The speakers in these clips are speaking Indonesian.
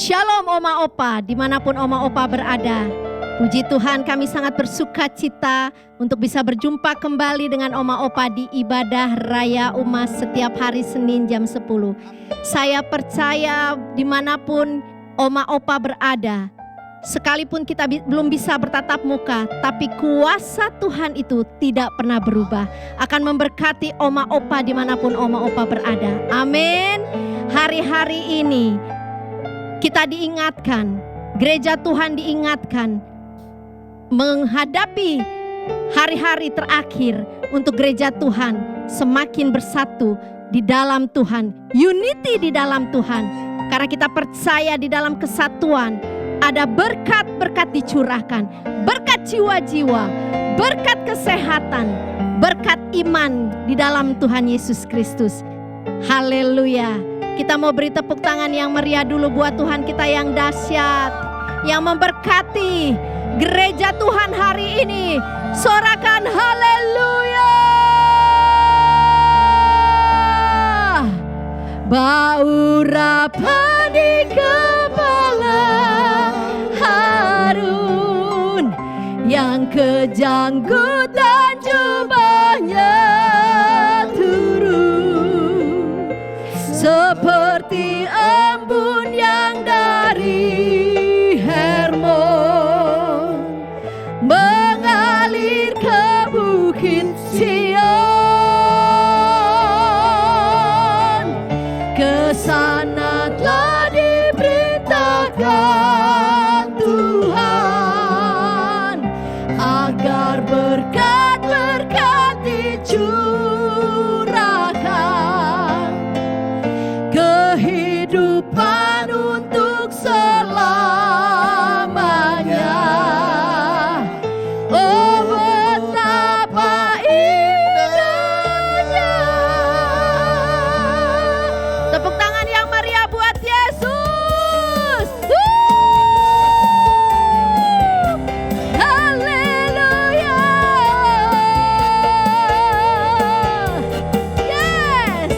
Shalom Oma Opa, dimanapun Oma Opa berada. Puji Tuhan, kami sangat bersuka cita untuk bisa berjumpa kembali dengan Oma Opa di ibadah Raya Umas setiap hari Senin jam 10. Saya percaya dimanapun Oma Opa berada, sekalipun kita belum bisa bertatap muka, tapi kuasa Tuhan itu tidak pernah berubah, akan memberkati Oma Opa dimanapun Oma Opa berada. Amin. Hari-hari ini kita diingatkan, gereja Tuhan diingatkan menghadapi hari-hari terakhir untuk gereja Tuhan semakin bersatu di dalam Tuhan, unity di dalam Tuhan. Karena kita percaya di dalam kesatuan ada berkat-berkat dicurahkan, berkat jiwa-jiwa, berkat kesehatan, berkat iman di dalam Tuhan Yesus Kristus. Haleluya. Kita mau beri tepuk tangan yang meriah dulu buat Tuhan kita yang dahsyat, yang memberkati gereja Tuhan hari ini. Sorakan haleluya. Bau rapa di kepala Harun, yang kejanggut dan jubahnya turun seperti embun yang dari Hermon mengalir ke bukit Sion. Ke sana telah diperintahkan Tuhan agar berkat-berkat dicurahkan, kehidupan untuk selamanya. Oh, betapa indahnya. Tepuk tangan yang meriah buat Yesus. Haleluya. Yes.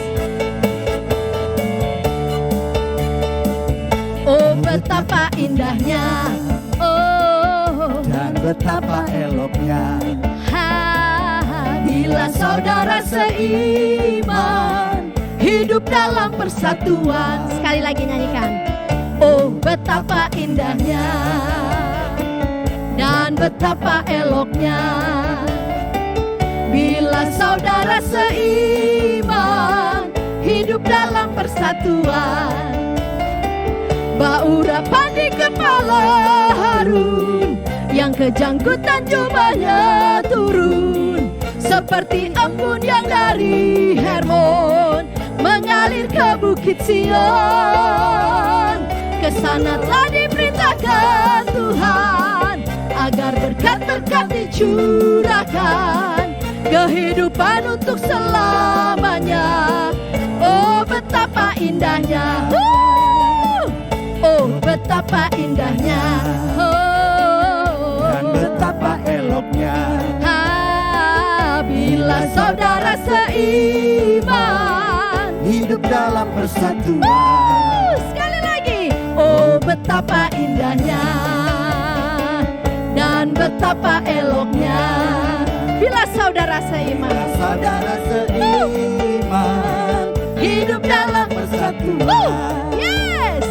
Oh, betapa indahnya. Oh, dan betapa eloknya bila saudara seiman hidup dalam persatuan. Sekali lagi nyanyikan. Oh, betapa indahnya dan betapa eloknya bila saudara seiman hidup dalam persatuan. Bau rapa di kepala Harun, yang kejanggutan jubahnya turun seperti embun yang dari Hermon mengalir ke bukit Sion. Kesana telah diperintahkan Tuhan agar berkat-berkat dicurahkan, kehidupan untuk selamanya. Oh, betapa indahnya. Oh, betapa indahnya. Oh, dan betapa eloknya bila saudara seiman hidup dalam persatuan. Sekali lagi. Oh, betapa indahnya dan betapa eloknya bila saudara seiman. Saudara seiman Hidup dalam persatuan. Yes.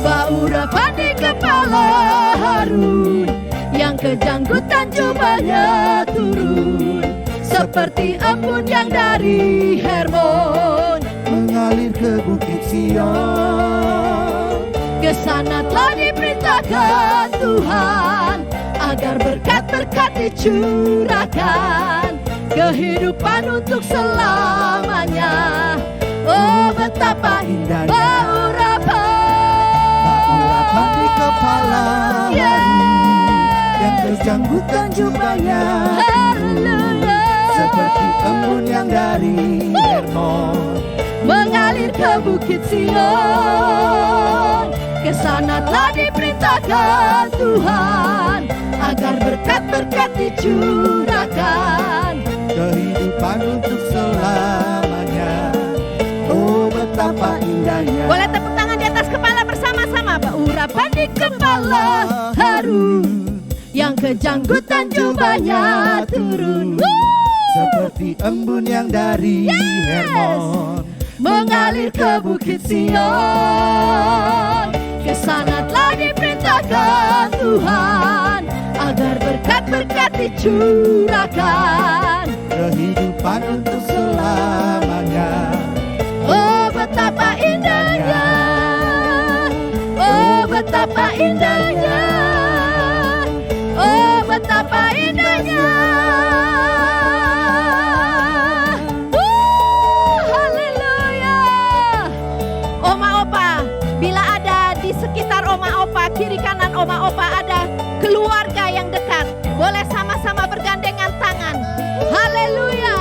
Bau rapa di kepala Harun, yang kejanggutan jubahnya turun seperti embun yang dari Hermon mengalir ke bukit Sion. Kesana telah diperintahkan Tuhan agar berkat-berkat dicurahkan, kehidupan untuk selamanya. Oh, betapa indahnya bau rapa di kepala yang kejanggutan jubahnya Haleluya. seperti embun yang dari Hermon mengalir ke bukit Sion. Kesana telah diperintahkan Tuhan agar berkat-berkat dicurahkan, kehidupan untuk selamanya. Oh, betapa indahnya Boleh tepuk tangan di atas kepala bersama-sama. Bau kejanggutan jubahnya turun. Seperti embun yang dari Hermon Mengalir ke Bukit Sion. Kesana telah diperintahkan Tuhan agar berkat-berkat dicurahkan, kehidupan untuk selamanya. Oh betapa indahnya, oh betapa indahnya, oh betapa indahnya. Haleluya. Oma Opa, bila ada di sekitar Oma Opa, kiri kanan Oma Opa ada keluarga yang dekat, boleh sama-sama bergandengan tangan. Haleluya.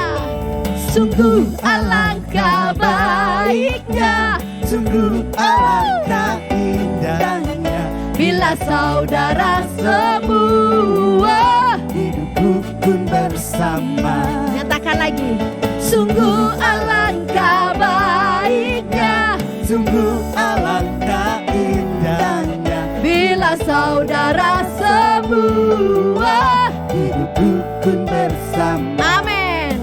Sungguh alangkah baiknya, Sungguh alangkah indahnya bila saudara semua hidup rukun bersama. nyatakan lagi. Sungguh alangkah baiknya, Sungguh alangkah indahnya bila saudara semua. hidup rukun bersama. Amin.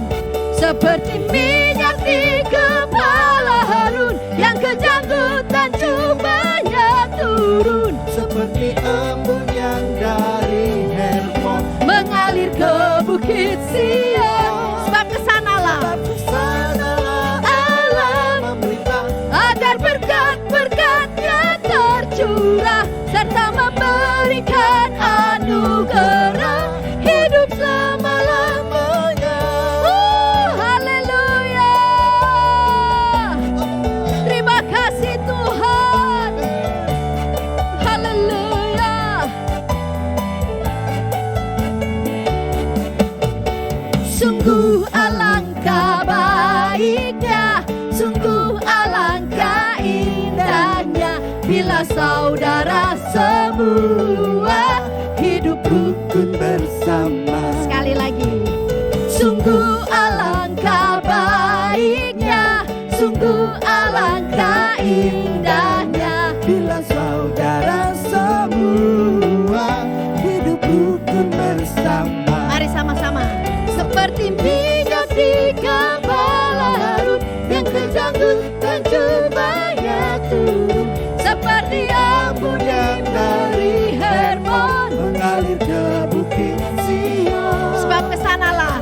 Seperti minyak di kepala Harun yang kejanggutan jubahnya turun, Seperti embun yang dari Hermon mengalir ke Bukit Sion. Sebab kesanalah Kesanalah Allah memerintah agar berkat-berkatnya tercurah serta memberikan anugerah hidup selama-lamanya. Haleluya. Terima kasih Tuhan. Haleluya. Sungguh alangkah baiknya, sungguh alangkah indahnya bila saudara semua hidup rukun bersama. Sekali lagi. Sungguh alangkah baiknya, sungguh alangkah indahnya Bila saudara semua hidup rukun bersama. Mari sama-sama. Seperti minyak di kepala Harun yang kejanggutan jubahnya turun, seperti embun yang dari Hermon Mengalir ke Bukit Sion. sebab kesanalah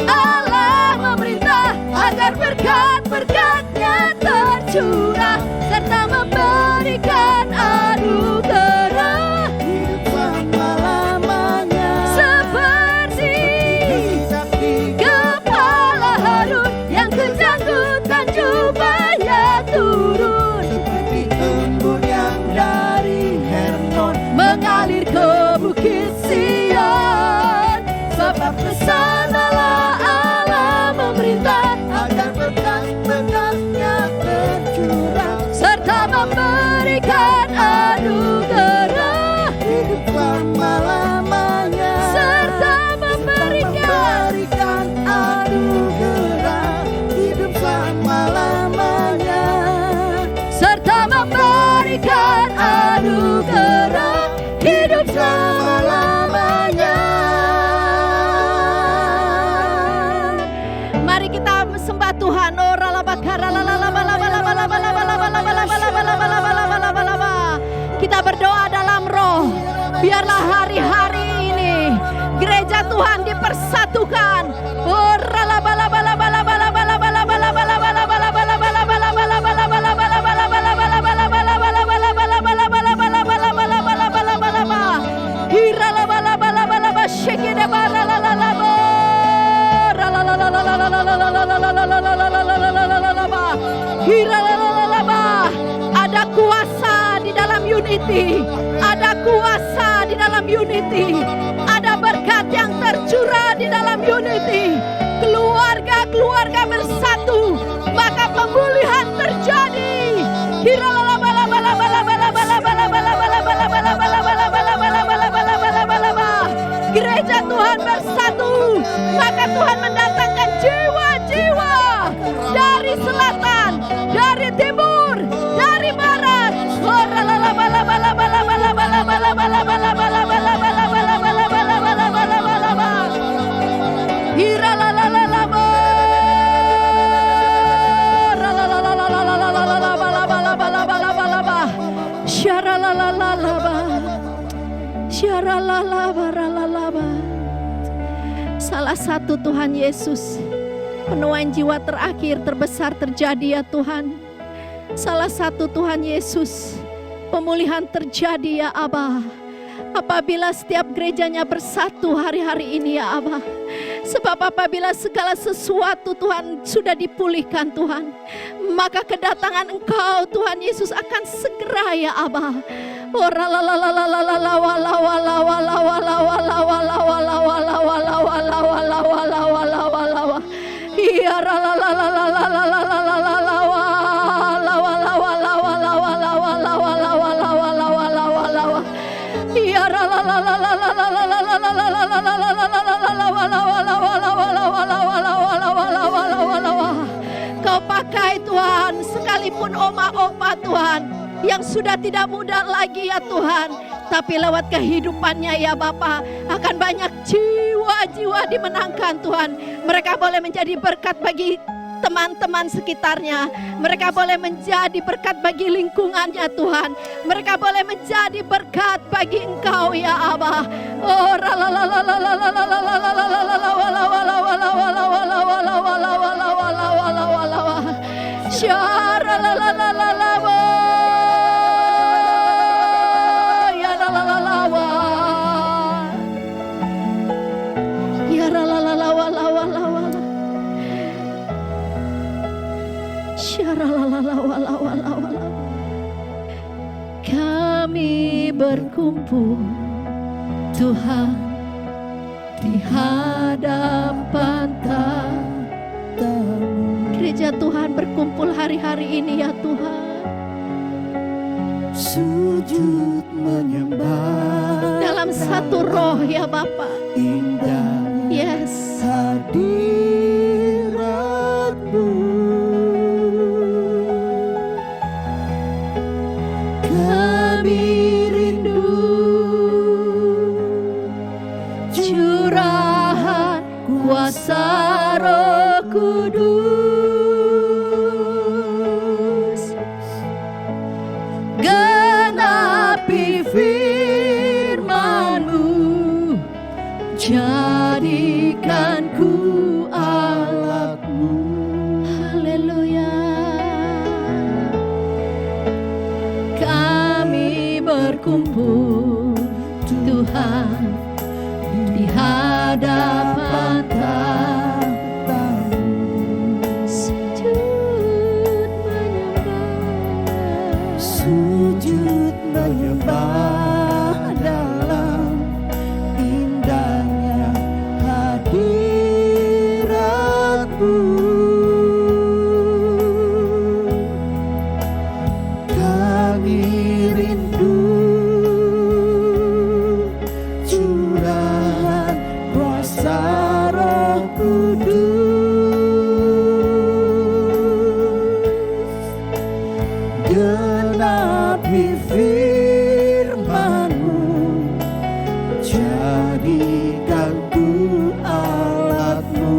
Allah memerintah agar berkat-berkatnya tercurah serta memberikan anugerah Hidup selama-lamanya. seperti kepala Harun yang kejanggutan jubahnya turun, Seperti embun yang dari Hermon mengalir ke Bukit Sion. Sebab kesanalah Allah memerintah agar berkat-berkatnya tercurah. serta memberikan anugerah Hidup selama-lamanya. serta memberikan anugerah. Hidup selama-lamanya. serta memberikan anugerah hidup selama-lamanya. Mari kita sembah Tuhan. Oh kita berdoa dalam roh. Biarlah hari-hari ini gereja Tuhan dipersatukan. Oh ada kuasa di dalam unity, ada kuasa di dalam unity, ada berkat yang tercurah di dalam unity. Keluarga-keluarga bersatu, maka pemulihan terjadi. Gereja Tuhan bersatu, maka Tuhan mendatangkan jiwa-jiwa dari selatan, dari timur, dari barat. Salah satu Tuhan Yesus, penuaian jiwa terakhir terbesar terjadi ya Tuhan. Salah satu Tuhan Yesus, pemulihan terjadi ya Aba. Apabila setiap gerejanya bersatu hari-hari ini ya Aba. Sebab apabila segala sesuatu Tuhan sudah dipulihkan Tuhan, maka kedatangan Engkau Tuhan Yesus akan segera ya Aba. Kau pakai Tuhan, sekalipun oma-opa Tuhan yang sudah tidak muda lagi ya Tuhan, tapi lewat kehidupannya ya Bapa akan banyak jiwa-jiwa dimenangkan Tuhan. Mereka boleh menjadi berkat bagi teman-teman sekitarnya. Mereka boleh menjadi berkat bagi lingkungannya Tuhan. Mereka boleh menjadi berkat bagi Engkau ya Aba. Oh kami berkumpul Tuhan di hadapan tahta-Mu. Gereja Tuhan berkumpul hari-hari ini ya Tuhan. Sujud menyembah dalam satu roh ya Bapa. Indah Yes. hadirat-Mu. Kami rindu Curahan kuasa Roh Kudus, genapi firman-Mu, jadikan ku alat-Mu. Haleluya. Kami berkumpul Tuhan di hadapan tahta-Mu. sujud menyembah dalam indahnya hadirat-Mu. Kami rindu curahan kuasa Roh Kudus, genapi firman-Mu, jadikan ku alat-Mu.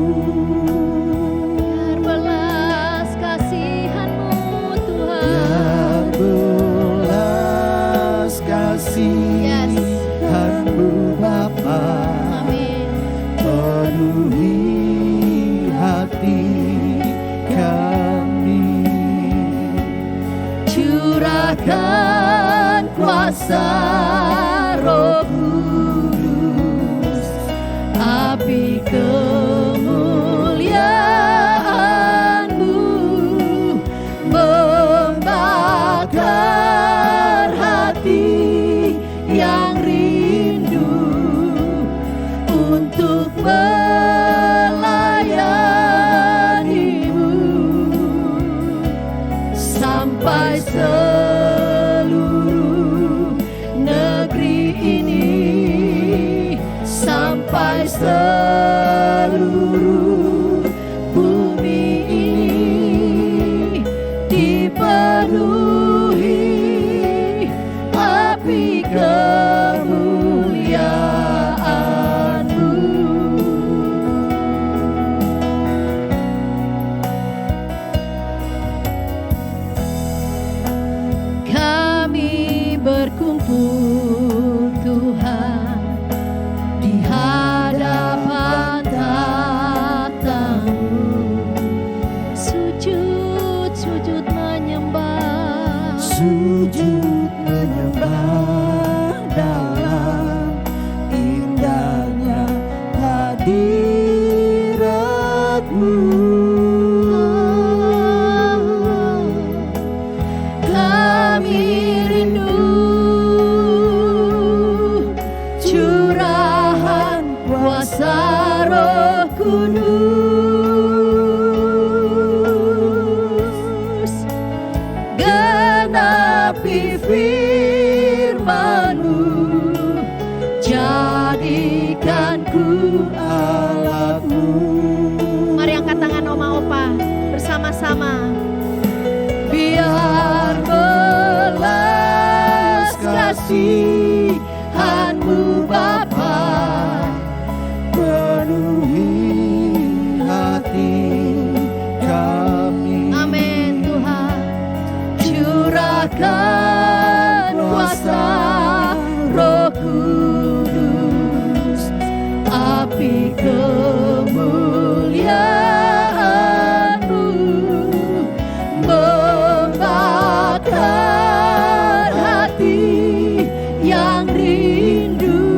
Biar belas kasihan-Mu Tuhan. Biar belas kasihan-Mu Bapa Amin. penuhi hati kami. Curahkan kuasa Roh Kudus, api kemuliaan-Mu membakar hati yang rindu untuk melayani-Mu sampai seluruh bersama-sama. Biar belas kasihan-Mu Bapa penuhi hati kami. Amin Tuhan. Curahkan kuasa Roh Kudus, api kemuliaan-Mu membakar hati yang rindu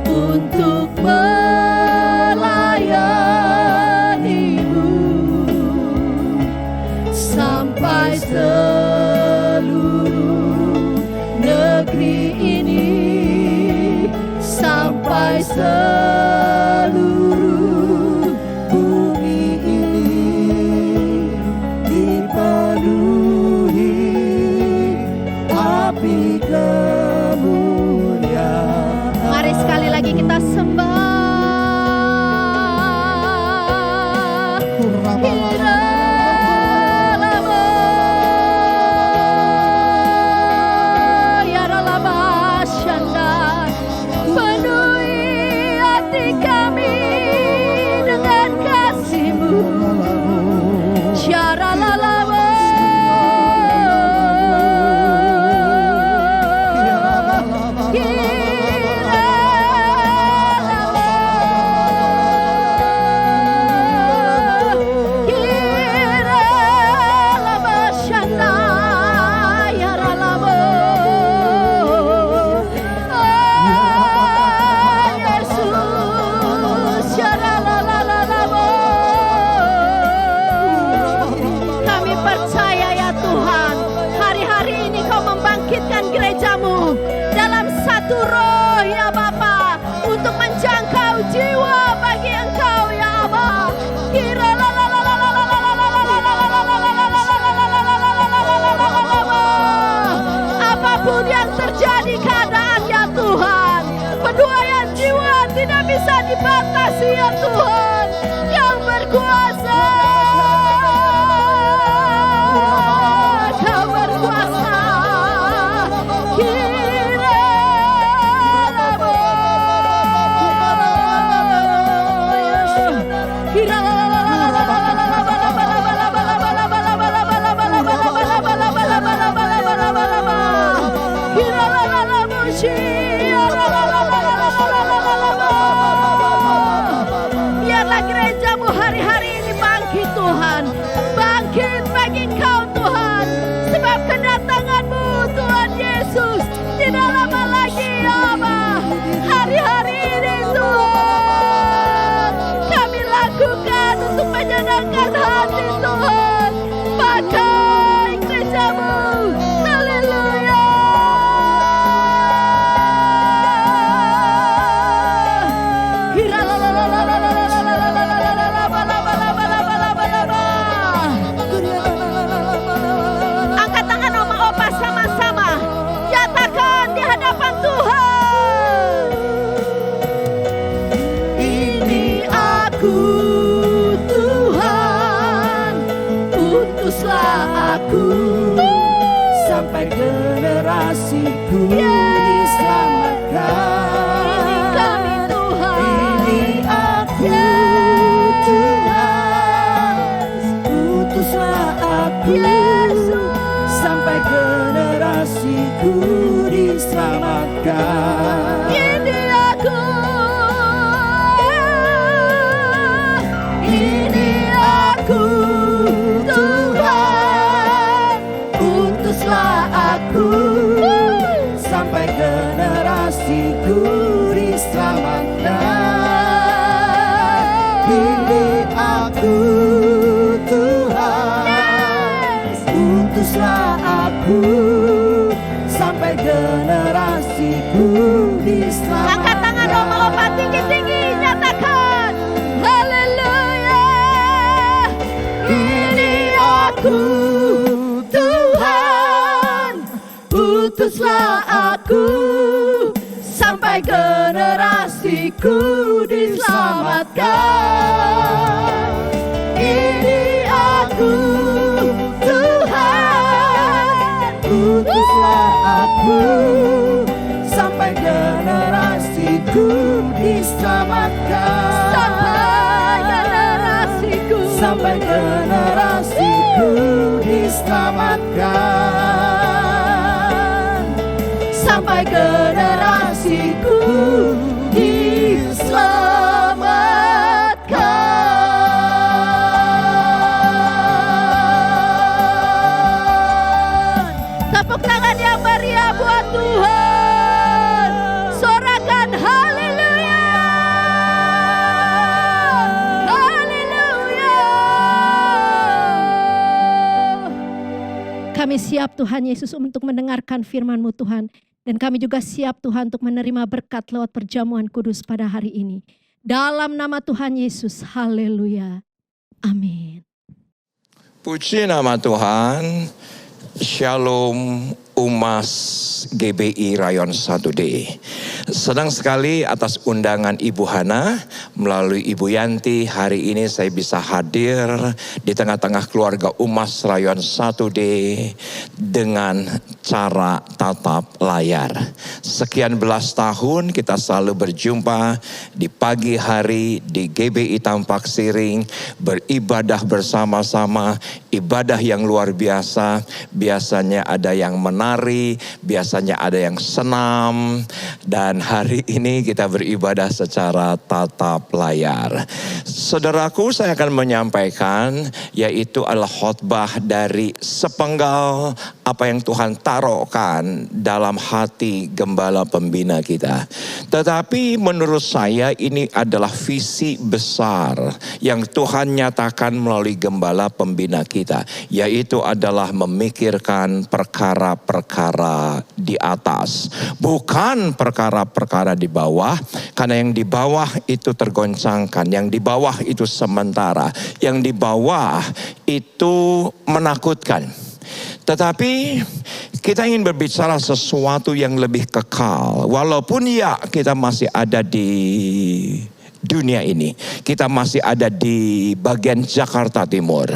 untuk melayani-Mu sampai seluruh negeri ini, sampai seluruh bumi ini dipenuhi api kemuliaan. Mari sekali lagi kita sembah. Penuhi hati kami dengan kasih-Mu. Kami percaya ya Tuhan, hari-hari ini Kau membangkitkan gereja-Mu dalam satu roh ya Bapa, untuk menjangkau jiwa bagi Engkau ya Aba. Apapun yang terjadi keadaan ya Tuhan, penuaian jiwa tidak bisa dibatasi ya Tuhan. Kau berkuasa, Kau berkuasa. Biarlah gereja-Mu hari-hari ini bangkit Tuhan, bangkit bagi Engkau Tuhan, sebab kedatangan-Mu Tuhan Yesus tidak lama lagi ya Allah. Hari-hari ini Tuhan, kami lakukan untuk menyenangkan hati Tuhan. Pakai gereja-Mu, haleluya. Angkat tangan Oma Opa sama-sama, nyatakan di hadapan Tuhan. Ini aku Tuhan, utuslah aku sampai generasiku diselamatkan. Ini kami Tuhan. Ini aku Tuhan, utuslah aku sampai generasiku diselamatkan. Ini aku. Ini aku Tuhan, utuslah aku sampai generasiku diselamatkan. Ini aku Tuhan, utuslah aku sampai generasiku diselamatkan. Angkat tangan Oma Opa tinggi-tinggi, nyatakan haleluya. Ini aku Tuhan, utuslah aku sampai generasiku diselamatkan. Ini aku, Tuhan, utuslah aku, sampai generasiku diselamatkan. Sampai generasiku diselamatkan. Sampai generasiku diselamatkan. Tepuk tangan yang meriah buat Tuhan. Sorakan haleluya. Haleluya. Kami siap Tuhan Yesus untuk mendengarkan firman-Mu Tuhan. Dan kami juga siap Tuhan untuk menerima berkat lewat perjamuan kudus pada hari ini. Dalam nama Tuhan Yesus, haleluya. Amin. Puji nama Tuhan. Shalom Umas GBI Rayon 1D. Senang sekali atas undangan Ibu Hana melalui Ibu Yanti. Hari ini saya bisa hadir di tengah-tengah keluarga Umas Rayon 1D dengan cara tatap layar. Sekian belas tahun kita selalu berjumpa di pagi hari di GBI Tampak Siring, beribadah bersama-sama, ibadah yang luar biasa. Biasanya ada yang menari, biasanya ada yang senam, dan hari ini kita beribadah secara tatap layar. Saudaraku, saya akan menyampaikan yaitu adalah khotbah dari sepenggal apa yang Tuhan taruhkan dalam hati gembala pembina kita. Tetapi menurut saya ini adalah visi besar yang Tuhan nyatakan melalui gembala pembina kita, yaitu adalah memikirkan perkara-perkara di atas, bukan perkara-perkara di bawah, karena yang di bawah itu tergoncangkan, yang di bawah itu sementara, yang di bawah itu menakutkan. Tetapi kita ingin berbicara sesuatu yang lebih kekal. Walaupun ya kita masih ada di dunia ini, kita masih ada di bagian Jakarta Timur.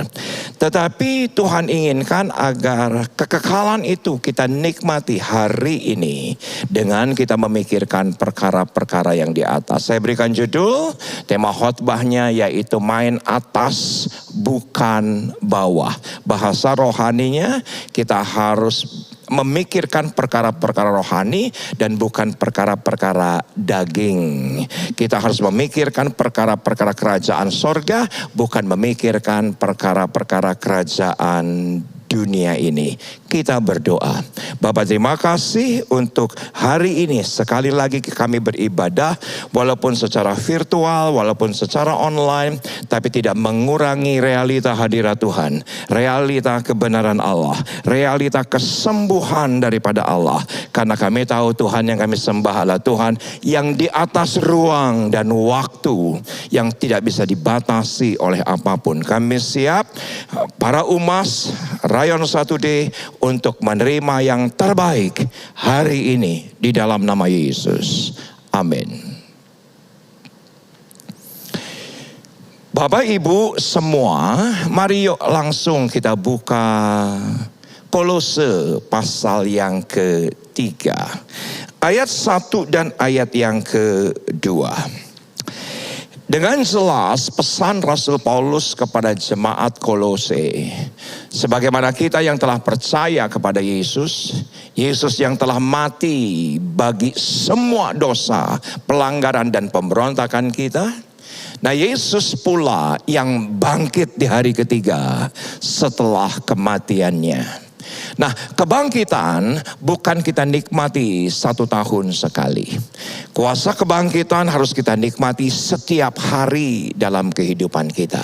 Tetapi Tuhan inginkan agar kekekalan itu kita nikmati hari ini dengan kita memikirkan perkara-perkara yang di atas. Saya berikan judul, tema khotbahnya yaitu main atas bukan bawah. Bahasa rohaninya kita harus memikirkan perkara-perkara rohani dan bukan perkara-perkara daging. Kita harus memikirkan perkara-perkara kerajaan sorga, bukan memikirkan perkara-perkara kerajaan dunia ini. Kita berdoa. Bapa, terima kasih untuk hari ini. Sekali lagi kami beribadah, walaupun secara virtual, walaupun secara online, tapi tidak mengurangi realita hadirat Tuhan, realita kebenaran Allah, realita kesembuhan daripada Allah. Karena kami tahu Tuhan yang kami sembah adalah Tuhan yang di atas ruang dan waktu, yang tidak bisa dibatasi oleh apapun. Kami siap, para umas Rayon 1D, untuk menerima yang terbaik hari ini di dalam nama Yesus. Amin. Bapak Ibu semua, mari yuk langsung kita buka Kolose pasal yang ketiga, ayat 1 dan ayat yang kedua. Dengan jelas pesan Rasul Paulus kepada jemaat Kolose, sebagaimana kita yang telah percaya kepada Yesus, Yesus yang telah mati bagi semua dosa, pelanggaran dan pemberontakan kita. Nah, Yesus pula yang bangkit di hari ketiga setelah kematiannya. Nah, kebangkitan bukan kita nikmati 1 tahun sekali. Kuasa kebangkitan harus kita nikmati setiap hari dalam kehidupan kita.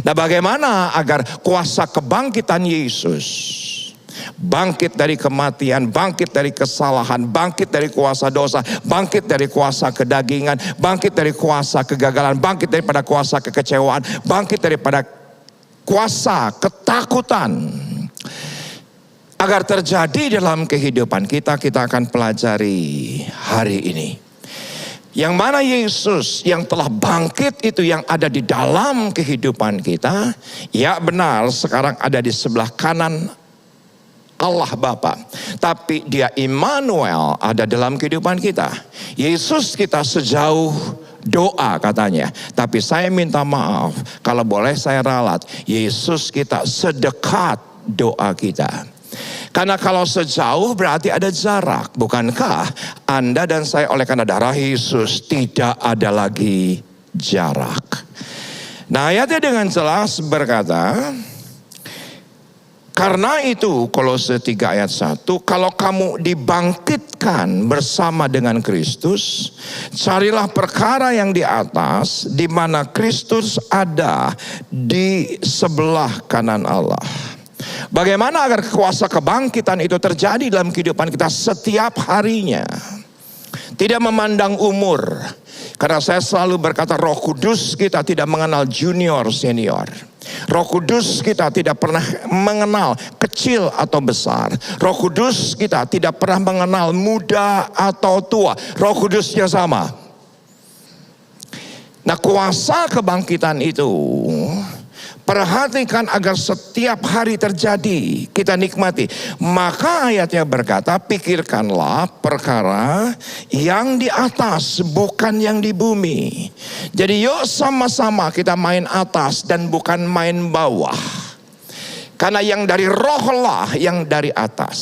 Nah, bagaimana agar kuasa kebangkitan Yesus, bangkit dari kematian, bangkit dari kesalahan, bangkit dari kuasa dosa, bangkit dari kuasa kedagingan, bangkit dari kuasa kegagalan, bangkit daripada kuasa kekecewaan, bangkit daripada kuasa ketakutan, agar terjadi dalam kehidupan kita, kita akan pelajari hari ini. Yang mana Yesus yang telah bangkit itu yang ada di dalam kehidupan kita. Ya benar, sekarang ada di sebelah kanan Allah Bapa. Tapi dia Immanuel ada dalam kehidupan kita. Yesus kita sejauh doa katanya. Tapi saya minta maaf, kalau boleh saya ralat, Yesus kita sedekat doa kita. Karena kalau sejauh berarti ada jarak. Bukankah Anda dan saya oleh karena darah Yesus tidak ada lagi jarak. Nah ayatnya dengan jelas berkata, karena itu Kolose 3 ayat 1, kalau kamu dibangkitkan bersama dengan Kristus, carilah perkara yang di atas, di mana Kristus ada di sebelah kanan Allah. Bagaimana agar kuasa kebangkitan itu terjadi dalam kehidupan kita setiap harinya? Tidak memandang umur. Karena saya selalu berkata Roh Kudus kita tidak mengenal junior senior. Roh Kudus kita tidak pernah mengenal kecil atau besar. Roh Kudus kita tidak pernah mengenal muda atau tua. Roh Kudusnya sama. Nah kuasa kebangkitan itu, perhatikan agar setiap hari terjadi, kita nikmati. Maka ayatnya berkata, pikirkanlah perkara yang di atas, bukan yang di bumi. Jadi yuk sama-sama kita main atas dan bukan main bawah. Karena yang dari roh lah yang dari atas.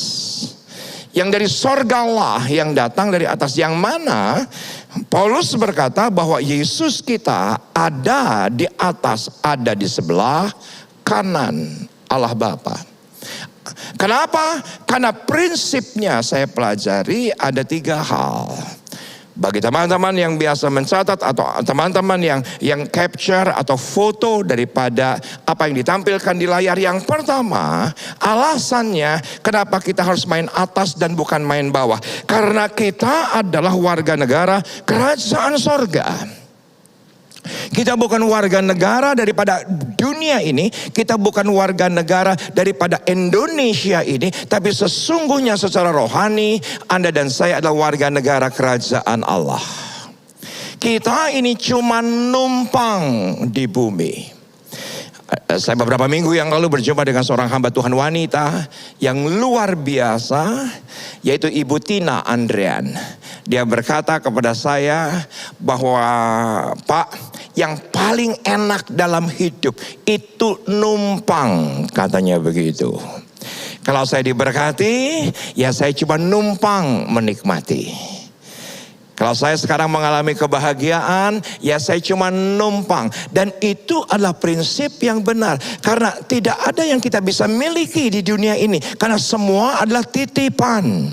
Yang dari sorga lah yang datang dari atas. Yang mana Paulus berkata bahwa Yesus kita ada di atas, ada di sebelah kanan Allah Bapa. Kenapa? Karena prinsipnya saya pelajari ada 3 hal. Bagi teman-teman yang biasa mencatat atau teman-teman yang capture atau foto daripada apa yang ditampilkan di layar. Yang pertama, alasannya kenapa kita harus main atas dan bukan main bawah. Karena kita adalah warga negara kerajaan sorga. Kita bukan warga negara daripada dunia ini. Kita bukan warga negara daripada Indonesia ini. Tapi sesungguhnya secara rohani Anda dan saya adalah warga negara kerajaan Allah. Kita ini cuma numpang di bumi. Saya beberapa minggu yang lalu berjumpa dengan seorang hamba Tuhan wanita yang luar biasa, yaitu Ibu Tina Andrean. Dia berkata kepada saya bahwa Pak, yang paling enak dalam hidup itu numpang, katanya begitu. Kalau saya diberkati, ya saya cuma numpang menikmati. Kalau saya sekarang mengalami kebahagiaan, ya saya cuma numpang. Dan itu adalah prinsip yang benar. Karena tidak ada yang kita bisa miliki di dunia ini. Karena semua adalah titipan.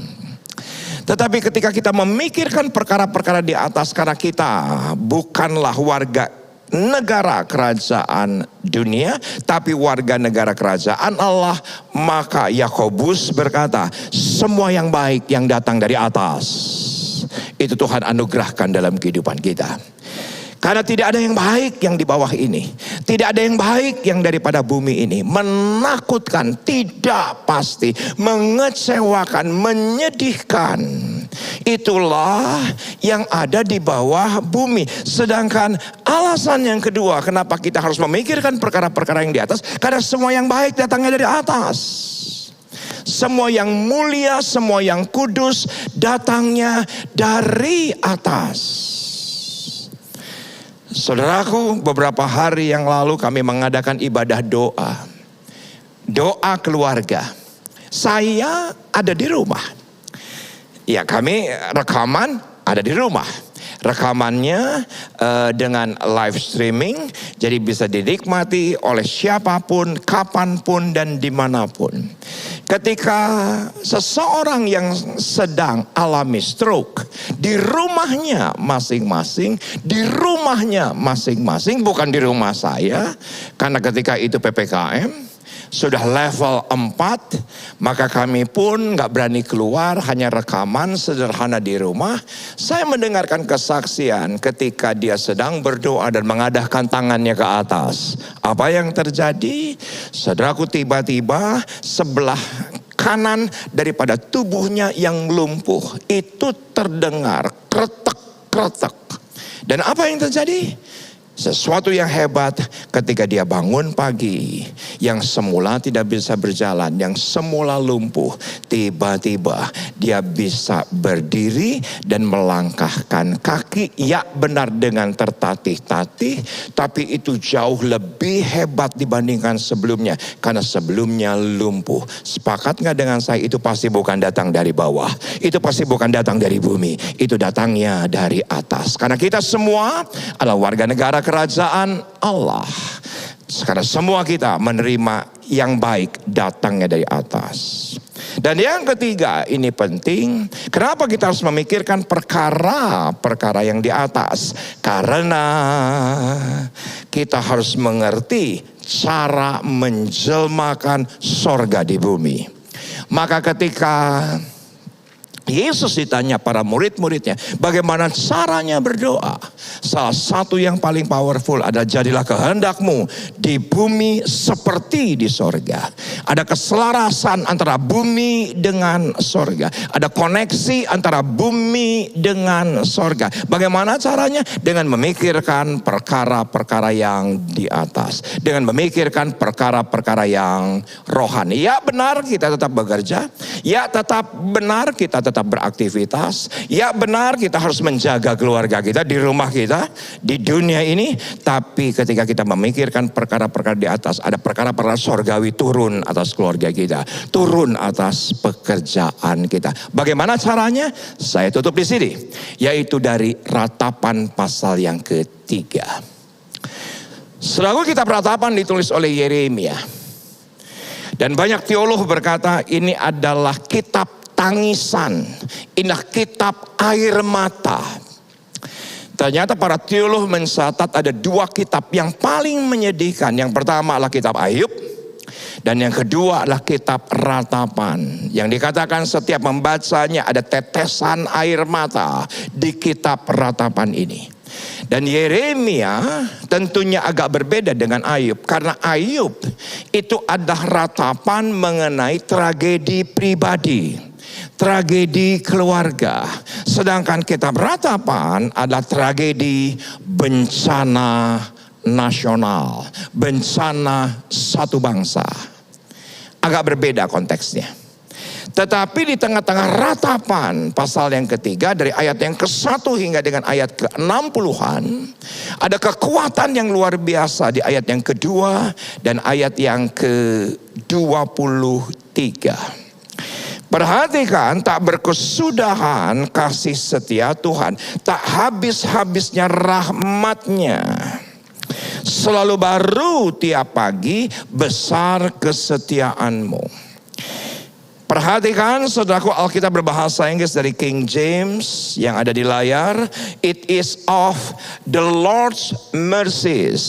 Tetapi ketika kita memikirkan perkara-perkara di atas, karena kita bukanlah warga negara kerajaan dunia, tapi warga negara kerajaan Allah, maka Yakobus berkata, semua yang baik yang datang dari atas, itu Tuhan anugerahkan dalam kehidupan kita. Karena tidak ada yang baik yang di bawah ini. Tidak ada yang baik yang daripada bumi ini. Menakutkan, tidak pasti, mengecewakan, menyedihkan. Itulah yang ada di bawah bumi. Sedangkan alasan yang kedua kenapa kita harus memikirkan perkara-perkara yang di atas. Karena semua yang baik datangnya dari atas. Semua yang mulia, semua yang kudus datangnya dari atas. Saudaraku, beberapa hari yang lalu kami mengadakan ibadah doa. Doa keluarga. Saya ada di rumah. Ya, kami rekaman ada di rumah. Rekamannya dengan live streaming. Jadi bisa dinikmati oleh siapapun, kapanpun, dan dimanapun. Ketika seseorang yang sedang alami stroke di rumahnya masing-masing, bukan di rumah saya, karena ketika itu PPKM sudah level 4, maka kami pun gak berani keluar, hanya rekaman sederhana di rumah. Saya mendengarkan kesaksian ketika dia sedang berdoa dan mengadahkan tangannya ke atas. Apa yang terjadi? Saudaraku, tiba-tiba sebelah kanan daripada tubuhnya yang lumpuh itu terdengar kretek-kretek. Dan apa yang terjadi? Sesuatu yang hebat ketika dia bangun pagi, yang semula tidak bisa berjalan, yang semula lumpuh, tiba-tiba dia bisa berdiri dan melangkahkan kaki. Ya, benar, dengan tertatih-tatih, tapi itu jauh lebih hebat dibandingkan sebelumnya, karena sebelumnya lumpuh. Sepakat nggak dengan saya? Itu pasti bukan datang dari bawah, itu pasti bukan datang dari bumi, itu datangnya dari atas. Karena kita semua adalah warga negara kerajaan Allah. Sekarang semua kita menerima yang baik datangnya dari atas. Dan yang ketiga, ini penting. Kenapa kita harus memikirkan perkara-perkara yang di atas? Karena kita harus mengerti cara menjelmakan sorga di bumi. Maka ketika Yesus ditanya para murid-muridnya, bagaimana caranya berdoa? Salah satu yang paling powerful adalah jadilah kehendakmu di bumi seperti di sorga. Ada keselarasan antara bumi dengan sorga. Ada koneksi antara bumi dengan sorga. Bagaimana caranya? Dengan memikirkan perkara-perkara yang di atas. Dengan memikirkan perkara-perkara yang rohani. Ya, benar kita tetap bekerja. Ya, tetap benar kita tetap beraktivitas. Ya, benar kita harus menjaga keluarga kita, di rumah kita, di dunia ini. Tapi ketika kita memikirkan perkara-perkara di atas, ada perkara-perkara sorgawi turun atas keluarga kita, turun atas pekerjaan kita. Bagaimana caranya? Saya tutup di sini, yaitu dari Ratapan pasal yang ketiga. Saudara, kitab Ratapan ditulis oleh Yeremia. Dan banyak teolog berkata ini adalah kitab tangisan, inilah kitab air mata. Ternyata para teolog mencatat ada dua kitab yang paling menyedihkan. Yang pertama adalah kitab Ayub, dan yang kedua adalah kitab Ratapan. Yang dikatakan setiap membacanya ada tetesan air mata di kitab Ratapan ini. Dan Yeremia tentunya agak berbeda dengan Ayub, karena Ayub itu adalah ratapan mengenai tragedi pribadi, tragedi keluarga. Sedangkan kitab Ratapan adalah tragedi bencana nasional, bencana satu bangsa. Agak berbeda konteksnya. Tetapi di tengah-tengah Ratapan pasal yang ketiga, dari ayat yang ke-1 hingga dengan ayat ke-60-an, ada kekuatan yang luar biasa di ayat yang kedua dan ayat yang ke-23. Perhatikan, tak berkesudahan kasih setia Tuhan, tak habis-habisnya rahmatnya. Selalu baru tiap pagi, besar kesetiaanmu. Perhatikan saudaraku, Alkitab berbahasa Inggris dari King James yang ada di layar. It is of the Lord's mercies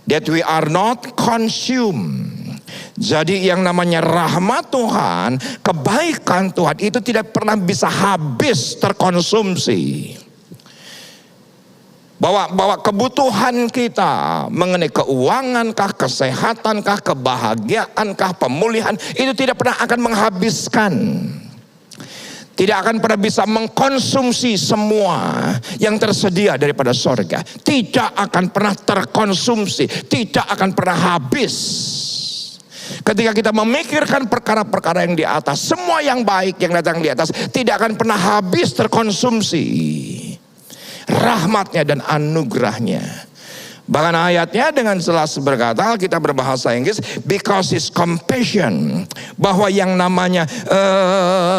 that we are not consumed. Jadi yang namanya rahmat Tuhan, kebaikan Tuhan itu tidak pernah bisa habis terkonsumsi. Bahwa kebutuhan kita mengenai keuangankah, kesehatankah, kebahagiaankah, pemulihan, itu tidak pernah akan menghabiskan. Tidak akan pernah bisa mengkonsumsi semua yang tersedia daripada sorga. Tidak akan pernah terkonsumsi, tidak akan pernah habis. Ketika kita memikirkan perkara-perkara yang di atas, semua yang baik yang datang di atas tidak akan pernah habis terkonsumsi. Rahmatnya dan anugerahnya. Bahkan ayatnya dengan jelas berkata, kita berbahasa Inggris, because his compassion, bahwa yang namanya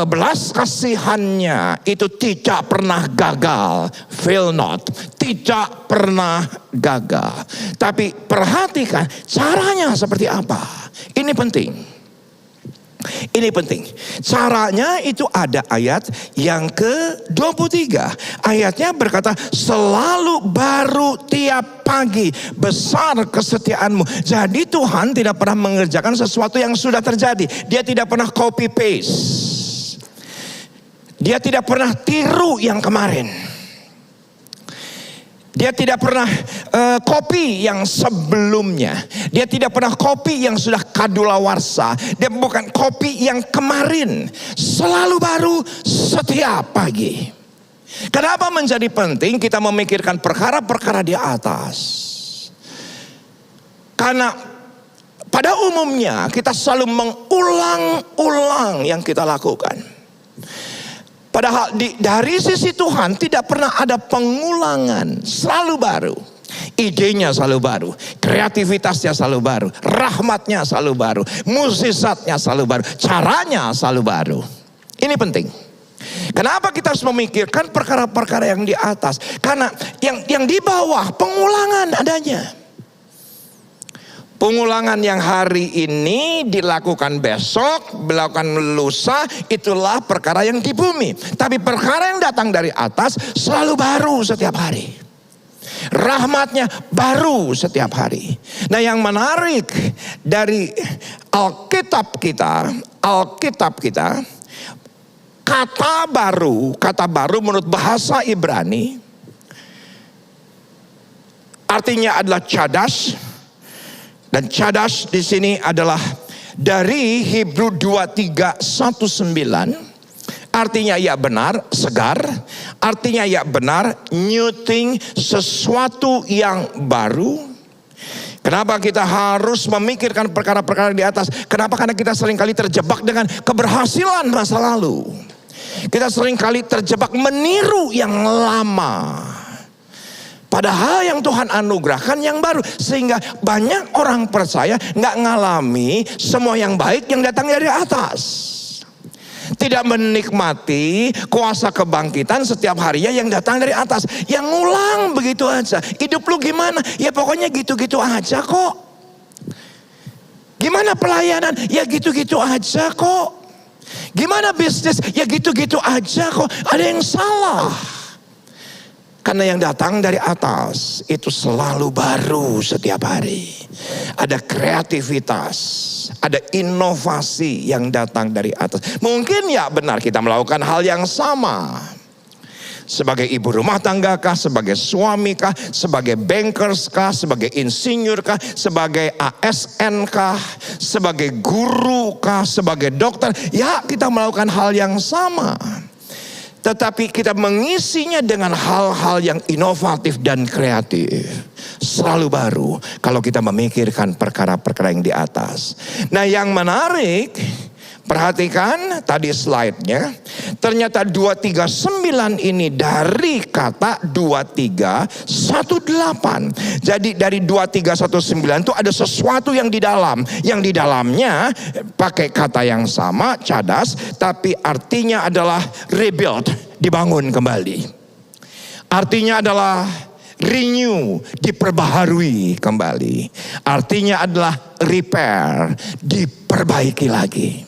belas kasihannya itu tidak pernah gagal, fail not, tidak pernah gagal. Tapi perhatikan caranya seperti apa. Ini penting. Ini penting. Caranya itu ada ayat yang ke-23. Ayatnya berkata, selalu baru tiap pagi, besar kesetiaanmu. Jadi Tuhan tidak pernah mengerjakan sesuatu yang sudah terjadi. Dia tidak pernah copy paste. Dia tidak pernah tiru yang kemarin. Dia tidak pernah kopi yang sebelumnya. Dia tidak pernah kopi yang sudah kadaluarsa. Dia bukan kopi yang kemarin. Selalu baru setiap pagi. Kenapa menjadi penting kita memikirkan perkara-perkara di atas? Karena pada umumnya kita selalu mengulang-ulang yang kita lakukan. Padahal dari sisi Tuhan tidak pernah ada pengulangan, selalu baru. Idenya selalu baru, kreativitasnya selalu baru, rahmatnya selalu baru, mukjizatnya selalu baru, caranya selalu baru. Ini penting. Kenapa kita harus memikirkan perkara-perkara yang di atas? Karena yang di bawah pengulangan adanya. Pengulangan yang hari ini dilakukan besok, dilakukan lusa, itulah perkara yang di bumi. Tapi perkara yang datang dari atas selalu baru setiap hari. Rahmatnya baru setiap hari. Nah, yang menarik dari Alkitab kita, kata baru menurut bahasa Ibrani artinya adalah cadas. Dan cadas di sini adalah dari Hebrew 23:19. Artinya ya benar, segar. Artinya ya benar, new thing, sesuatu yang baru. Kenapa kita harus memikirkan perkara-perkara di atas? Kenapa? Karena kita seringkali terjebak dengan keberhasilan masa lalu. Kita seringkali terjebak meniru yang lama. Padahal yang Tuhan anugerahkan yang baru. Sehingga banyak orang percaya gak ngalami semua yang baik yang datang dari atas. Tidak menikmati kuasa kebangkitan setiap harinya yang datang dari atas. Yang ngulang begitu aja. Hidup lu gimana? Ya pokoknya gitu-gitu aja kok. Gimana pelayanan? Ya gitu-gitu aja kok. Gimana bisnis? Ya gitu-gitu aja kok. Ada yang salah. Karena yang datang dari atas itu selalu baru setiap hari. Ada kreativitas, ada inovasi yang datang dari atas. Mungkin ya benar kita melakukan hal yang sama. Sebagai ibu rumah tangga kah, sebagai suami kah, sebagai bankers kah, sebagai insinyur kah, sebagai ASN kah, sebagai guru kah, sebagai dokter. Ya kita melakukan hal yang sama. Tetapi kita mengisinya dengan hal-hal yang inovatif dan kreatif. Selalu baru kalau kita memikirkan perkara-perkara yang di atas. Nah, yang menarik, perhatikan tadi slide-nya. Ternyata 239 ini dari kata 2318. Jadi dari 2319 itu ada sesuatu yang di dalam. Yang di dalamnya pakai kata yang sama, cadas. Tapi artinya adalah rebuild, dibangun kembali. Artinya adalah renew, diperbaharui kembali. Artinya adalah repair, diperbaiki lagi.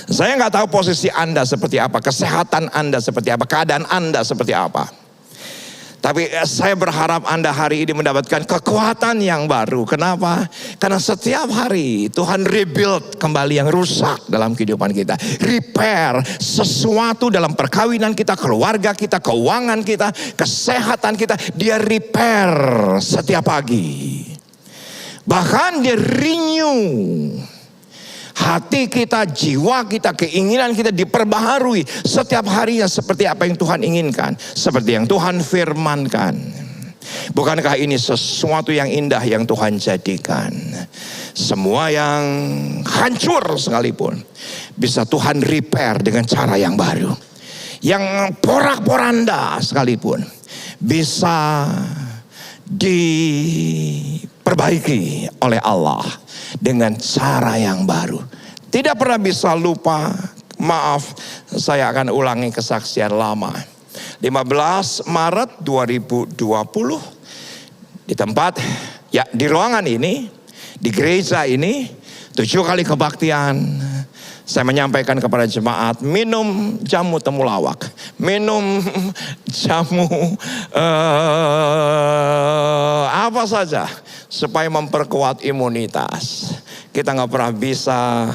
Saya nggak tahu posisi Anda seperti apa, kesehatan Anda seperti apa, keadaan Anda seperti apa. Tapi saya berharap Anda hari ini mendapatkan kekuatan yang baru. Kenapa? Karena setiap hari Tuhan rebuild kembali yang rusak dalam kehidupan kita. Repair sesuatu dalam perkawinan kita, keluarga kita, keuangan kita, kesehatan kita. Dia repair setiap pagi. Bahkan dia renew. Hati kita, jiwa kita, keinginan kita diperbaharui setiap harinya seperti apa yang Tuhan inginkan. Seperti yang Tuhan firmankan. Bukankah ini sesuatu yang indah yang Tuhan jadikan? Semua yang hancur sekalipun bisa Tuhan repair dengan cara yang baru. Yang porak-poranda sekalipun bisa diperbaiki oleh Allah dengan cara yang baru. Tidak pernah bisa lupa. Maaf, saya akan ulangi kesaksian lama. 15 Maret 2020 di tempat, ya di ruangan ini, di gereja ini, 7 kali kebaktian. Saya menyampaikan kepada jemaat, minum jamu temulawak, minum jamu apa saja supaya memperkuat imunitas. Kita nggak pernah bisa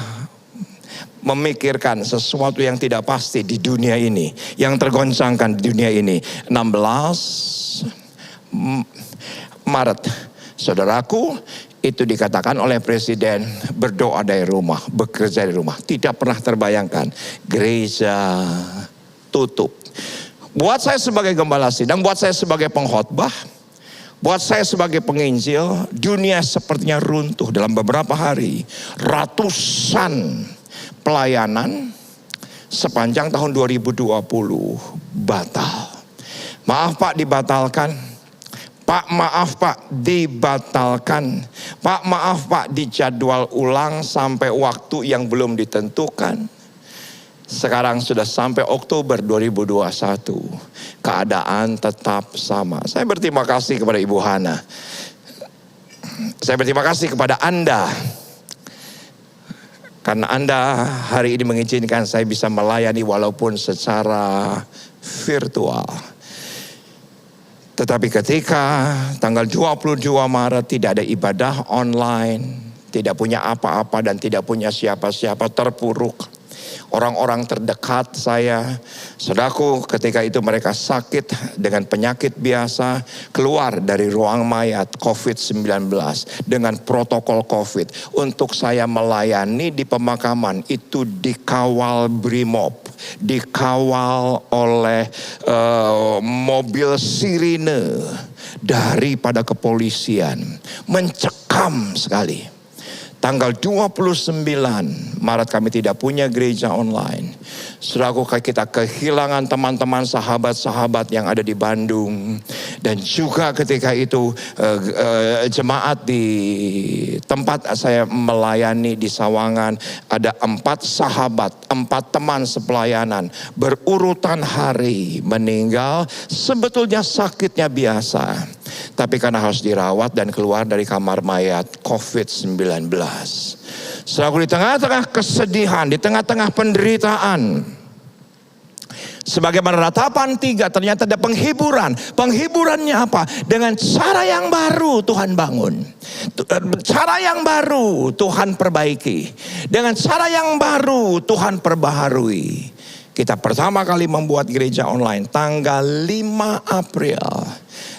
memikirkan sesuatu yang tidak pasti di dunia ini, yang tergoncangkan di dunia ini. 16 Maret, saudaraku, itu dikatakan oleh presiden berdoa dari rumah, bekerja dari rumah. Tidak pernah terbayangkan gereja tutup. Buat saya sebagai gembala sidang, buat saya sebagai pengkhotbah, buat saya sebagai penginjil, dunia sepertinya runtuh dalam beberapa hari. Ratusan pelayanan sepanjang tahun 2020 batal. Maaf Pak, dibatalkan. Pak, maaf Pak, dibatalkan. Pak, maaf Pak, dijadwal ulang sampai waktu yang belum ditentukan. Sekarang sudah sampai Oktober 2021. Keadaan tetap sama. Saya berterima kasih kepada Ibu Hana. Saya berterima kasih kepada Anda. Karena Anda hari ini mengizinkan saya bisa melayani walaupun secara virtual. Tetapi ketika tanggal 22 Maret tidak ada ibadah online, tidak punya apa-apa dan tidak punya siapa-siapa, terpuruk. Orang-orang terdekat saya, saudaraku, ketika itu mereka sakit dengan penyakit biasa, keluar dari ruang mayat COVID-19 dengan protokol COVID. Untuk saya melayani di pemakaman itu dikawal Brimob, dikawal oleh mobil sirine daripada kepolisian, mencekam sekali. Tanggal 29 Maret kami tidak punya gereja online. Saudaraku, kita kehilangan teman-teman sahabat-sahabat yang ada di Bandung. Dan juga ketika itu jemaat di tempat saya melayani di Sawangan. Ada 4 sahabat, 4 teman sepelayanan. Berurutan hari meninggal, sebetulnya sakitnya biasa. Tapi karena harus dirawat dan keluar dari kamar mayat COVID-19. Saudaraku, di tengah-tengah kesedihan, di tengah-tengah penderitaan, sebagaimana ratapan 3, ternyata ada penghiburan. Penghiburannya apa? Dengan cara yang baru Tuhan bangun. Cara yang baru Tuhan perbaiki. Dengan cara yang baru Tuhan perbaharui. Kita pertama kali membuat gereja online tanggal 5 April.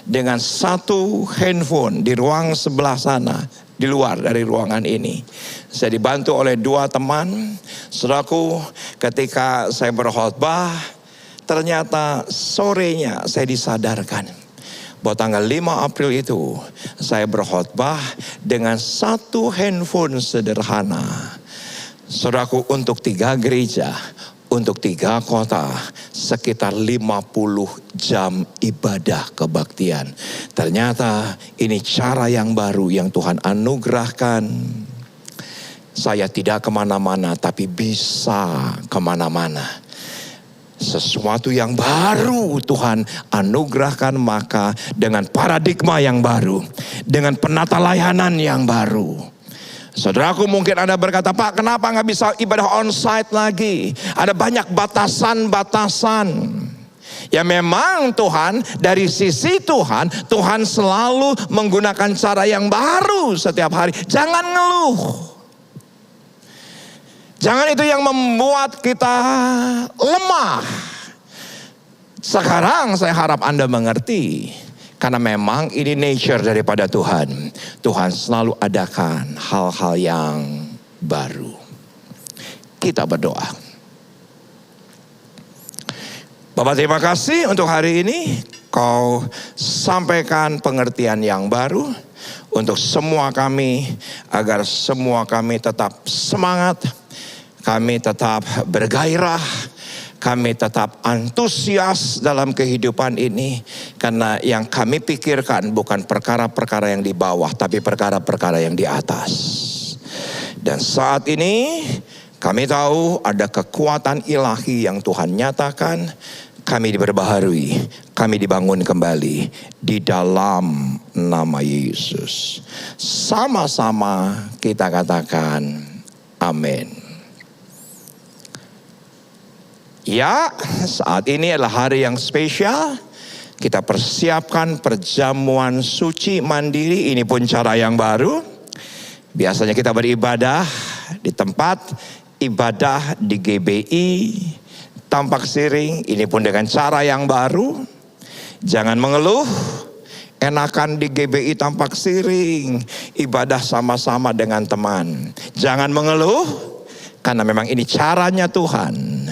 Dengan 1 handphone di ruang sebelah sana, di luar dari ruangan ini. Saya dibantu oleh 2 teman. Saudaraku, ketika saya berkhotbah, ternyata sorenya saya disadarkan bahwa tanggal 5 April itu saya berkhotbah dengan 1 handphone sederhana. Saudaraku, untuk 3 gereja, untuk 3 kota, sekitar 50 jam ibadah kebaktian. Ternyata ini cara yang baru yang Tuhan anugerahkan. Saya tidak kemana-mana, tapi bisa kemana-mana. Sesuatu yang baru Tuhan anugerahkan, maka dengan paradigma yang baru, dengan penata layanan yang baru. Saudaraku, mungkin Anda berkata, Pak, kenapa nggak bisa ibadah onsite lagi? Ada banyak batasan-batasan. Ya memang Tuhan, dari sisi Tuhan, Tuhan selalu menggunakan cara yang baru setiap hari. Jangan ngeluh. Jangan itu yang membuat kita lemah. Sekarang saya harap Anda mengerti. Karena memang ini nature daripada Tuhan. Tuhan selalu adakan hal-hal yang baru. Kita berdoa. Bapak, terima kasih untuk hari ini. Kau sampaikan pengertian yang baru untuk semua kami. Agar semua kami tetap semangat. Kami tetap bergairah. Kami tetap antusias dalam kehidupan ini. Karena yang kami pikirkan bukan perkara-perkara yang di bawah, tapi perkara-perkara yang di atas. Dan saat ini kami tahu ada kekuatan ilahi yang Tuhan nyatakan. Kami diperbaharui, kami dibangun kembali di dalam nama Yesus. Sama-sama kita katakan amin. Ya, saat ini adalah hari yang spesial. Kita persiapkan perjamuan suci mandiri. Ini pun cara yang baru. Biasanya kita beribadah di tempat ibadah di GBI Tampak Siring. Ini pun dengan cara yang baru. Jangan mengeluh. Enakan di GBI Tampak Siring, ibadah sama-sama dengan teman. Jangan mengeluh. Karena memang ini caranya Tuhan.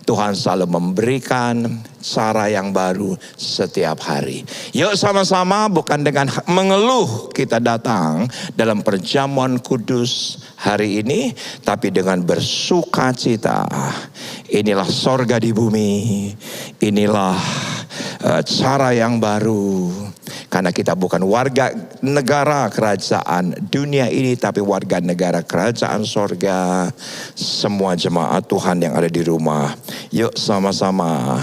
Tuhan selalu memberikan cara yang baru setiap hari. Yuk sama-sama, bukan dengan mengeluh kita datang dalam perjamuan kudus hari ini, tapi dengan bersukacita. Inilah sorga di bumi, inilah cara yang baru. Karena kita bukan warga negara kerajaan dunia ini, tapi warga negara kerajaan sorga. Semua jemaat Tuhan yang ada di rumah, yuk sama-sama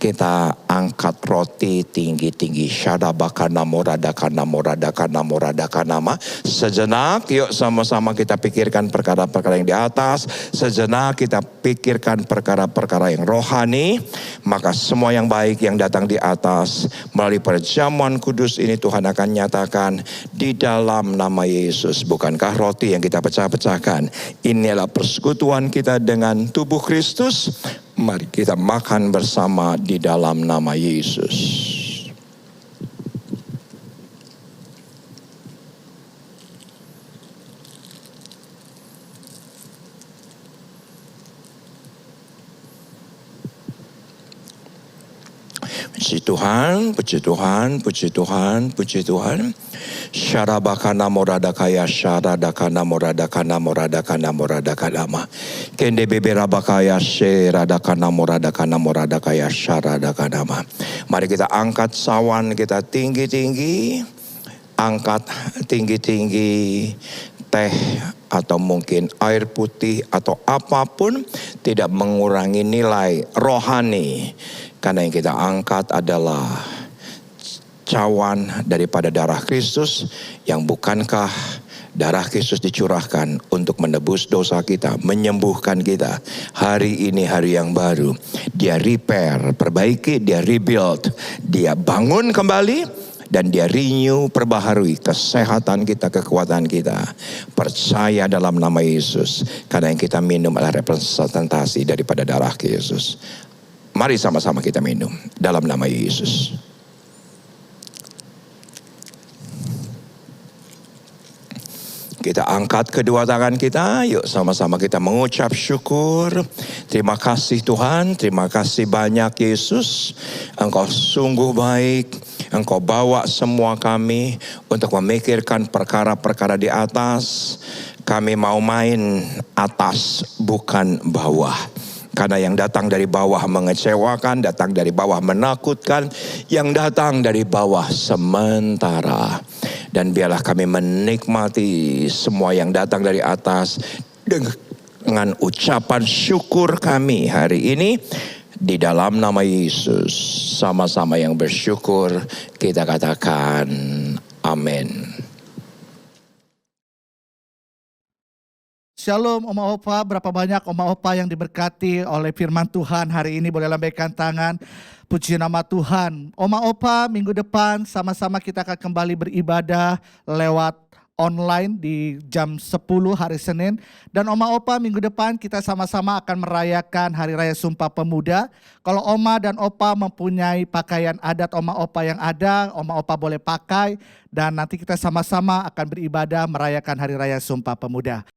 kita angkat roti tinggi-tinggi. Syadabakana moradakana moradakana moradakana. Sejenak yuk sama-sama kita pikirkan perkara-perkara yang di atas. Sejenak kita pikirkan perkara-perkara yang rohani. Maka semua yang baik yang datang di atas melalui perjamuan kudus ini Tuhan akan nyatakan di dalam nama Yesus. Bukankah roti yang kita pecah-pecahkan inilah persekutuan kita dengan tubuh Kristus? Mari kita makan bersama di dalam nama Yesus. Puji Tuhan, puji Tuhan, puji Tuhan, puji Tuhan. Syarabakana moradakaya syaradakana moradakana moradakana moradakana. Kende beberabakaya syaradakana moradakana moradakaya syaradakana. Mari kita angkat sawan kita tinggi-tinggi. Angkat tinggi-tinggi. Teh atau mungkin air putih atau apapun tidak mengurangi nilai rohani. Karena yang kita angkat adalah cawan daripada darah Kristus, yang bukankah darah Kristus dicurahkan untuk menebus dosa kita, menyembuhkan kita. Hari ini hari yang baru. Dia repair, perbaiki, dia rebuild, dia bangun kembali, dan dia renew, perbaharui kesehatan kita, kekuatan kita. Percaya dalam nama Yesus, karena yang kita minum adalah representasi daripada darah Yesus. Mari sama-sama kita minum dalam nama Yesus. Kita angkat kedua tangan kita, yuk sama-sama kita mengucap syukur. Terima kasih Tuhan, terima kasih banyak Yesus. Engkau sungguh baik, Engkau bawa semua kami untuk memikirkan perkara-perkara di atas. Kami mau main atas, bukan bawah. Karena yang datang dari bawah mengecewakan, datang dari bawah menakutkan, yang datang dari bawah sementara. Dan biarlah kami menikmati semua yang datang dari atas dengan ucapan syukur kami hari ini. Di dalam nama Yesus, sama-sama yang bersyukur kita katakan amin. Shalom Oma Opa, berapa banyak Oma Opa yang diberkati oleh firman Tuhan hari ini, boleh lambaikan tangan, puji nama Tuhan. Oma Opa, minggu depan sama-sama kita akan kembali beribadah lewat online di jam 10 hari Senin. Dan Oma Opa, minggu depan kita sama-sama akan merayakan Hari Raya Sumpah Pemuda. Kalau Oma dan Opa mempunyai pakaian adat Oma Opa yang ada, Oma Opa boleh pakai. Dan nanti kita sama-sama akan beribadah merayakan Hari Raya Sumpah Pemuda.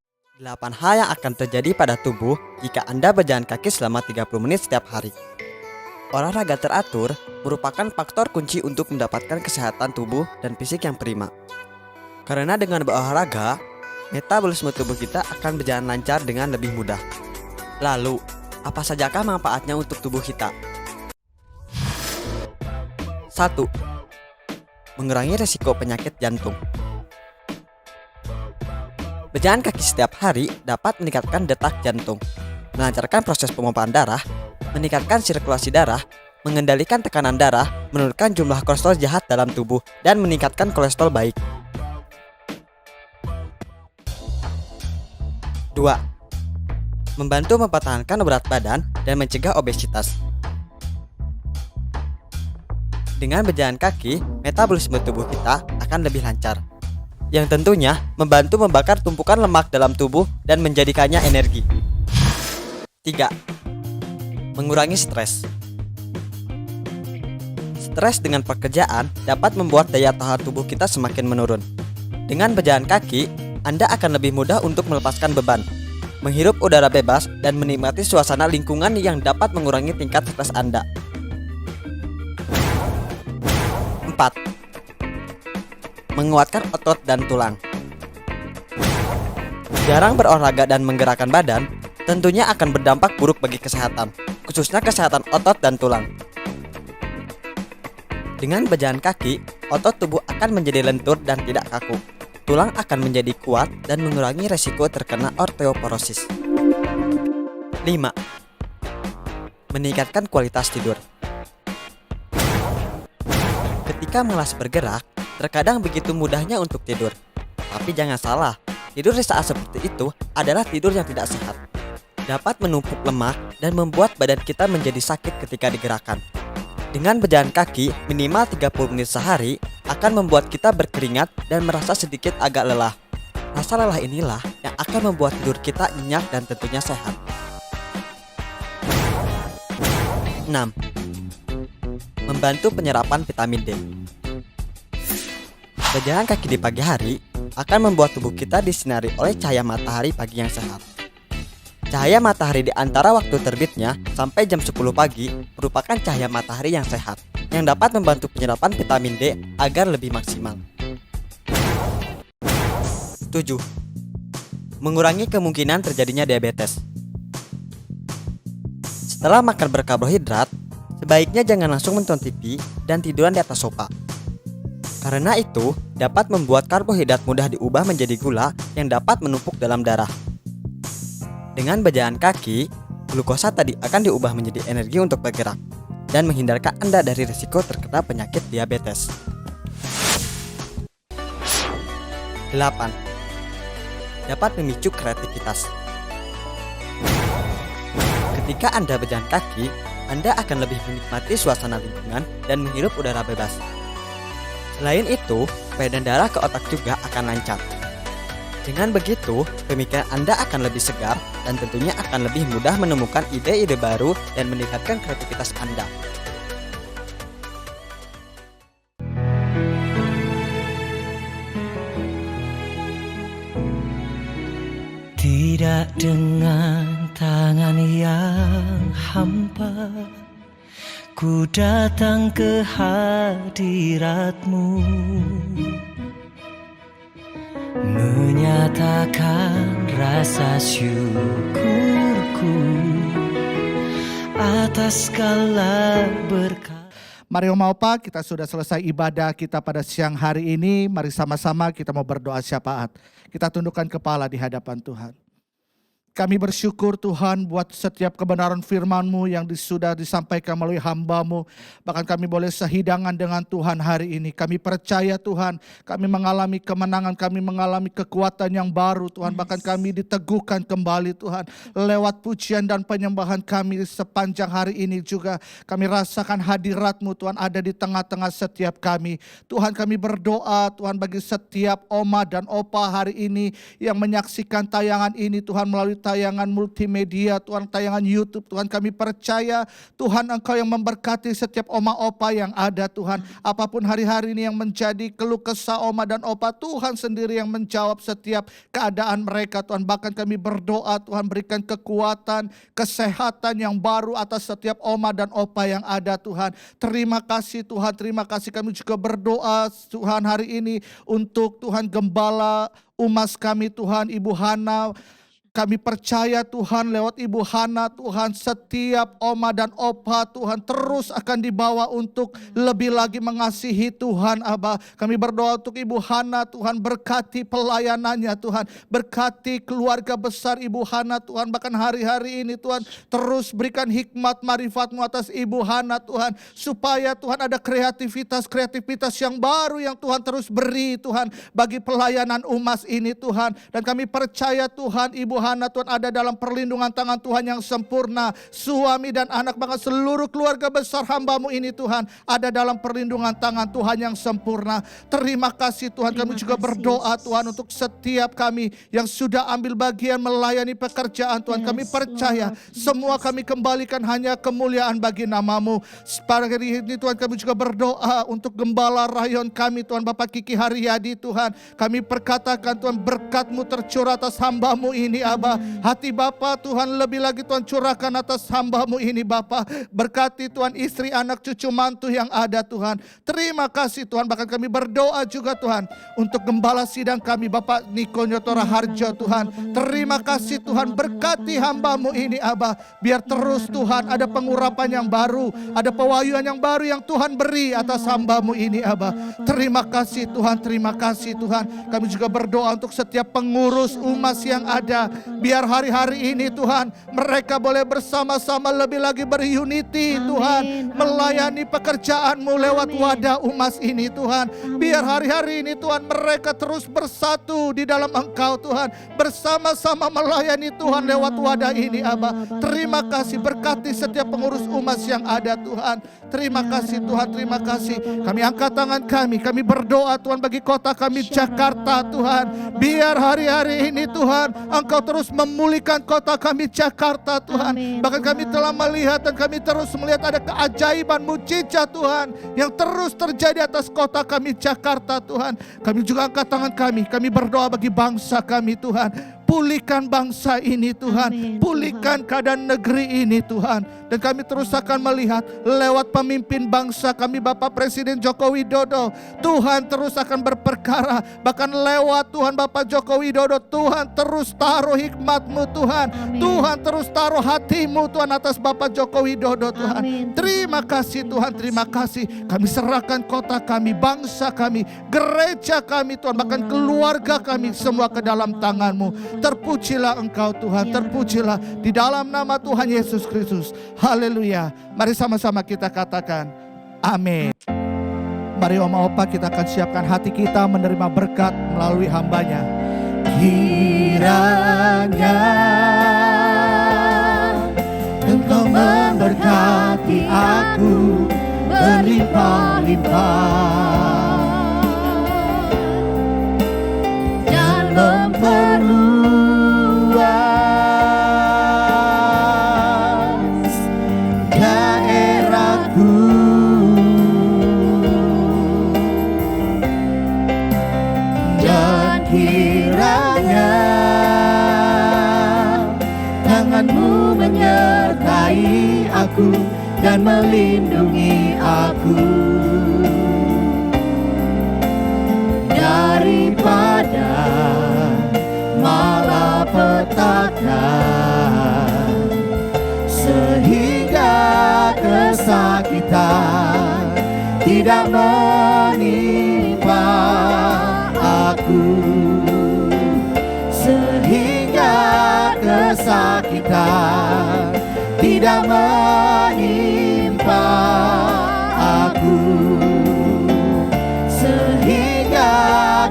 8 hal yang akan terjadi pada tubuh jika Anda berjalan kaki selama 30 menit setiap hari. Olahraga teratur merupakan faktor kunci untuk mendapatkan kesehatan tubuh dan fisik yang prima. Karena dengan berolahraga, metabolisme tubuh kita akan berjalan lancar dengan lebih mudah. Lalu, apa sajakah manfaatnya untuk tubuh kita? 1. Mengurangi resiko penyakit jantung. Berjalan kaki setiap hari dapat meningkatkan detak jantung, melancarkan proses pemompaan darah, meningkatkan sirkulasi darah, mengendalikan tekanan darah, menurunkan jumlah kolesterol jahat dalam tubuh, dan meningkatkan kolesterol baik. 2. Membantu mempertahankan berat badan dan mencegah obesitas. Dengan berjalan kaki, metabolisme tubuh kita akan lebih lancar, yang tentunya membantu membakar tumpukan lemak dalam tubuh dan menjadikannya energi. 3. Mengurangi stres. Stres dengan pekerjaan dapat membuat daya tahan tubuh kita semakin menurun. Dengan berjalan kaki, Anda akan lebih mudah untuk melepaskan beban. menghirup udara bebas, dan menikmati suasana lingkungan yang dapat mengurangi tingkat stres Anda. 4. Menguatkan otot dan tulang. Jarang berolahraga dan menggerakkan badan tentunya akan berdampak buruk bagi kesehatan, khususnya kesehatan otot dan tulang. Dengan berjalan kaki, otot tubuh akan menjadi lentur dan tidak kaku. Tulang akan menjadi kuat dan mengurangi resiko terkena osteoporosis. 5. Meningkatkan kualitas tidur. Ketika malas bergerak, terkadang begitu mudahnya untuk tidur. Tapi jangan salah, tidur di saat seperti itu adalah tidur yang tidak sehat. Dapat menumpuk lemak dan membuat badan kita menjadi sakit ketika digerakkan. Dengan berjalan kaki minimal 30 menit sehari akan membuat kita berkeringat dan merasa sedikit agak lelah. Rasa lelah inilah yang akan membuat tidur kita nyenyak dan tentunya sehat. 6. Membantu penyerapan vitamin D. Berjalan kaki di pagi hari akan membuat tubuh kita disinari oleh cahaya matahari pagi yang sehat. Cahaya matahari di antara waktu terbitnya sampai jam 10 pagi merupakan cahaya matahari yang sehat, yang dapat membantu penyerapan vitamin D agar lebih maksimal. 7. Mengurangi kemungkinan terjadinya diabetes. Setelah makan berkarbohidrat, sebaiknya jangan langsung menonton TV dan tiduran di atas sofa. Karena itu dapat membuat karbohidrat mudah diubah menjadi gula yang dapat menumpuk dalam darah. Dengan berjalan kaki, glukosa tadi akan diubah menjadi energi untuk bergerak dan menghindarkan Anda dari risiko terkena penyakit diabetes. 8. Dapat memicu kreativitas. Ketika Anda berjalan kaki, Anda akan lebih menikmati suasana lingkungan dan menghirup udara bebas. Selain itu, peredaran darah ke otak juga akan lancar. Dengan begitu, pemikiran Anda akan lebih segar dan tentunya akan lebih mudah menemukan ide-ide baru dan meningkatkan kreativitas Anda. Tidak dengan tangan yang hampa, ku datang ke hadirat-Mu, menyatakan rasa syukurku atas segala berkat. Mari Oma Opa, kita sudah selesai ibadah kita pada siang hari ini. Mari sama-sama kita mau berdoa syafaat. Kita tundukkan kepala di hadapan Tuhan. Kami bersyukur Tuhan buat setiap kebenaran firman-Mu yang sudah disampaikan melalui hamba-Mu. Bahkan kami boleh sehidangan dengan Tuhan hari ini. Kami percaya Tuhan, kami mengalami kemenangan, kami mengalami kekuatan yang baru Tuhan. Bahkan kami diteguhkan kembali Tuhan. Lewat pujian dan penyembahan kami sepanjang hari ini juga. Kami rasakan hadirat-Mu Tuhan ada di tengah-tengah setiap kami. Tuhan kami berdoa Tuhan bagi setiap Oma dan Opa hari ini yang menyaksikan tayangan ini Tuhan melalui tayangan multimedia, Tuhan, tayangan YouTube, Tuhan, kami percaya Tuhan Engkau yang memberkati setiap Oma Opa yang ada Tuhan. Apapun hari-hari ini yang menjadi keluh kesah Oma dan Opa, Tuhan sendiri yang menjawab setiap keadaan mereka Tuhan. Bahkan kami berdoa Tuhan berikan kekuatan, kesehatan yang baru atas setiap Oma dan Opa yang ada Tuhan. Terima kasih Tuhan, terima kasih. Kami juga berdoa Tuhan hari ini untuk Tuhan Gembala Umas kami Tuhan, Ibu Hana. Kami percaya Tuhan lewat Ibu Hana Tuhan setiap Oma dan Opa Tuhan terus akan dibawa untuk lebih lagi mengasihi Tuhan Abah. Kami berdoa untuk Ibu Hana Tuhan, berkati pelayanannya Tuhan, berkati keluarga besar Ibu Hana Tuhan. Bahkan hari-hari ini Tuhan terus berikan hikmat marifat-Mu atas Ibu Hana Tuhan, supaya Tuhan ada kreativitas yang baru yang Tuhan terus beri Tuhan bagi pelayanan umas ini Tuhan. Dan kami percaya Tuhan Ibu Hana Tuhan ada dalam perlindungan tangan Tuhan yang sempurna. Suami dan anak bahkan seluruh keluarga besar hamba-Mu ini Tuhan ada dalam perlindungan tangan Tuhan yang sempurna. Terima kasih Tuhan. Kami juga berdoa Tuhan untuk setiap kami yang sudah ambil bagian melayani pekerjaan Tuhan. Kami percaya semua kami kembalikan hanya kemuliaan bagi nama-Mu. Pada hari ini Tuhan kami juga berdoa untuk gembala rayon kami Tuhan, Bapak Kiki Haryadi Tuhan. Kami perkatakan Tuhan berkat-Mu tercurah atas hamba-Mu ini Aba. Hati Bapa Tuhan lebih lagi Tuhan curahkan atas hamba-Mu ini Bapa. Berkati Tuhan istri, anak, cucu, mantu yang ada Tuhan. Terima kasih Tuhan, bahkan kami berdoa juga Tuhan untuk gembala sidang kami Bapak Niko Nyotora Harjo Tuhan. Terima kasih Tuhan, berkati hamba-Mu ini Aba. Biar terus Tuhan ada pengurapan yang baru, ada pewahyuan yang baru yang Tuhan beri atas hamba-Mu ini Aba. Terima kasih Tuhan, terima kasih Tuhan. Kami juga berdoa untuk setiap pengurus umas yang ada. Biar hari-hari ini Tuhan mereka boleh bersama-sama lebih lagi berunity Tuhan. Melayani pekerjaan-Mu lewat wadah umas ini Tuhan. Biar hari-hari ini Tuhan mereka terus bersatu di dalam Engkau Tuhan. Bersama-sama melayani Tuhan lewat wadah ini Aba. Terima kasih, berkati setiap pengurus umas yang ada Tuhan. Terima kasih Tuhan, terima kasih. Kami angkat tangan kami berdoa Tuhan bagi kota kami Jakarta Tuhan. Biar hari-hari ini Tuhan Engkau terus memulihkan kota kami Jakarta Tuhan. Bahkan kami telah melihat dan kami terus melihat ada keajaiban mujizat Tuhan yang terus terjadi atas kota kami Jakarta Tuhan. Kami juga angkat tangan kami berdoa bagi bangsa kami Tuhan. Pulihkan bangsa ini Tuhan. Pulihkan keadaan negeri ini Tuhan. Dan kami terus akan melihat lewat pemimpin bangsa kami Bapak Presiden Joko Widodo. Tuhan terus akan berperkara. Bahkan lewat Tuhan Bapak Joko Widodo, Tuhan terus taruh hikmat-Mu Tuhan. Tuhan terus taruh hati-Mu Tuhan atas Bapak Joko Widodo Tuhan. Terima kasih Tuhan, terima kasih. Kami serahkan kota kami, bangsa kami, gereja kami Tuhan, bahkan keluarga kami semua ke dalam tangan-Mu. Terpujilah Engkau Tuhan, terpujilah di dalam nama Tuhan Yesus Kristus. Haleluya. Mari sama-sama kita katakan amin. Mari Oma Opa kita akan siapkan hati kita menerima berkat melalui hambanya. Kiranya Engkau memberkati aku berlimpah-limpah dan memperluas daerahku. Dan kiranya tangan-Mu menyertai aku dan melindungi aku daripada malapetaka, sehingga kesakitan tidak menimpa aku, sehingga kesakitan tidak menimpa aku, sehingga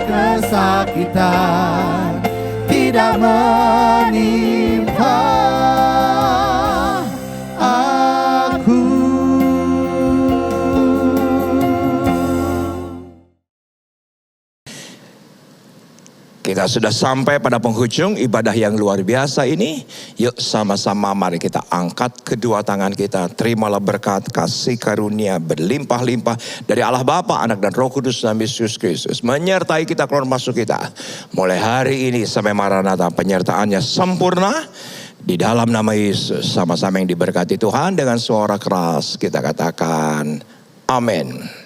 kesakitan tidak menimpa aku. Kita sudah sampai pada penghujung ibadah yang luar biasa ini. Yuk sama-sama mari kita angkat kedua tangan kita. Terimalah berkat kasih karunia berlimpah-limpah dari Allah Bapa, Anak dan Roh Kudus dalam Yesus Kristus. Menyertai kita keluar masuk kita. Mulai hari ini sampai Maranatha penyertaannya sempurna. Di dalam nama Yesus sama-sama yang diberkati Tuhan dengan suara keras kita katakan amin.